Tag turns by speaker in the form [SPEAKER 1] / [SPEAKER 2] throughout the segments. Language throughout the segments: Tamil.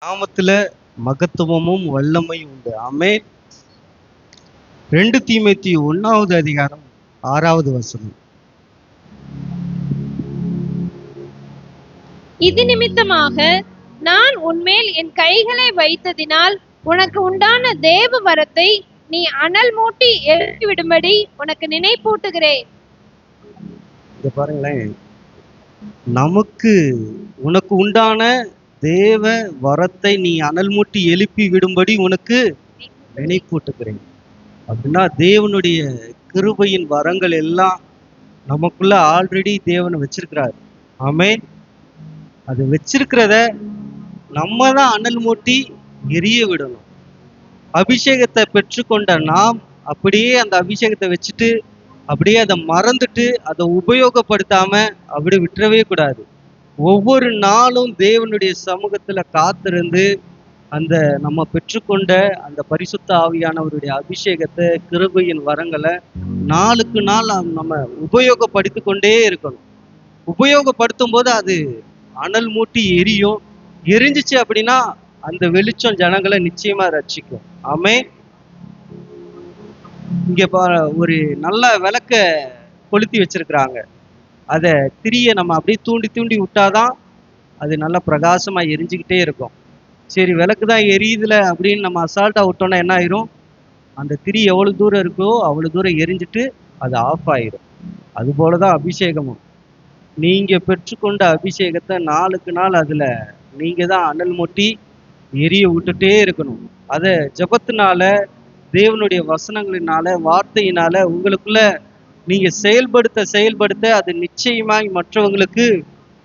[SPEAKER 1] நாமத்துல மகத்துவமும் வல்லமையும் உண்டு. ஆமென். 2 தீமோத்தேயு 1வது அதிகாரம் 6வது வசனம்.
[SPEAKER 2] இது நிமித்தமாக நான் உன்மேல் என் கைகளை வைத்ததினால் உனக்கு உண்டான தேவ வரத்தை நீ அனல் மூட்டி எழுப்பிவிடும்படி உனக்கு நினைப்பூட்டுகிறேன்.
[SPEAKER 1] இங்க பாருங்களேன், உனக்கு உண்டான தேவ வரத்தை நீ அனல் மூட்டி எழுப்பி விடும்படி உனக்கு நினைப்பூட்டுகிறேன். அப்படின்னா தேவனுடைய கிருபையின் வரங்கள் எல்லாம் நமக்குள்ள ஆல்ரெடி தேவன் வச்சிருக்கிறார். ஆமென். அது வச்சிருக்கிறத நம்ம தான் அனல் மூட்டி எரிய விடணும். அபிஷேகத்தை பெற்றுக்கொண்ட நாம் அப்படியே அந்த அபிஷேகத்தை வச்சுட்டு அப்படியே அதை மறந்துட்டு அதை உபயோகப்படுத்தாம அப்படி விட்டுறவே கூடாது. ஒவ்வொரு நாளும் தேவனுடைய சமூகத்துல காத்திருந்து அந்த நம்ம பெற்றுக்கொண்ட அந்த பரிசுத்த ஆவியானவருடைய அபிஷேகத்தை, கிருபையின் வரங்களை நாளுக்கு நாள் நம்ம உபயோகப்படுத்தி கொண்டே இருக்கணும். உபயோகப்படுத்தும் போது அது அனல் மூட்டி எரியும். எரிஞ்சிச்சு அப்படின்னா அந்த வெளிச்சம் ஜனங்களை நிச்சயமா ரட்சிக்கும். ஆமென். இங்க ஒரு நல்ல விளக்க கொளுத்தி வச்சிருக்கிறாங்க. அதை திரிய நம்ம அப்படியே தூண்டி தூண்டி விட்டாதான் அது நல்லா பிரகாசமா எரிஞ்சுக்கிட்டே இருக்கும். சரி, விளக்கு தான் எரியுதுல அப்படின்னு நம்ம அசால்ட்டா விட்டோம்னா என்ன ஆயிரும்? அந்த திரி எவ்வளவு தூரம் இருக்கோ அவ்வளவு தூரம் எரிஞ்சிட்டு அது ஆஃப் ஆயிரும். அது போலதான் அபிஷேகமும். நீங்க பெற்றுக்கொண்ட அபிஷேகத்தை நாளுக்கு நாள் அதுல நீங்க தான் அனல் மூட்டி எரிய விட்டுட்டே இருக்கணும். அதை ஜெபத்தினால, தேவனுடைய வசனங்களினால, வார்த்தையினால உங்களுக்குள்ள நீங்க செயல்படுத்த அது நிச்சயமாய் மற்றவங்களுக்கு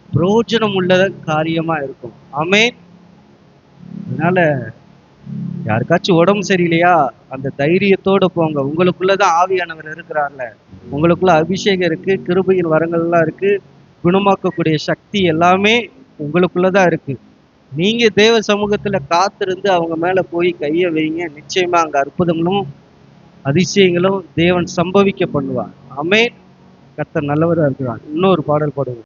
[SPEAKER 1] பிரயோஜனம் உள்ள காரியமா இருக்கும். ஆமென். அதனால யாருக்காச்சும் உடம்பு சரியில்லையா, அந்த தைரியத்தோட போங்க. உங்களுக்குள்ளதான் ஆவியானவர் இருக்கிறார்ல, உங்களுக்குள்ள அபிஷேகம் இருக்கு, கிருபையின் வரங்கள்லாம் இருக்கு, குணமாக்கக்கூடிய சக்தி எல்லாமே உங்களுக்குள்ளதான் இருக்கு. நீங்க தேவ சமூகத்துல காத்திருந்து அவங்க மேல போய் கைய வைங்க. நிச்சயமா அங்க அற்புதங்களும் அதிசயங்களும் தேவன் சம்பவிக்க பண்ணுவார். ஆமென். கர்த்தர் நல்லவரா இருக்கிறார். இன்னொரு பாடல் பாடுவோம்.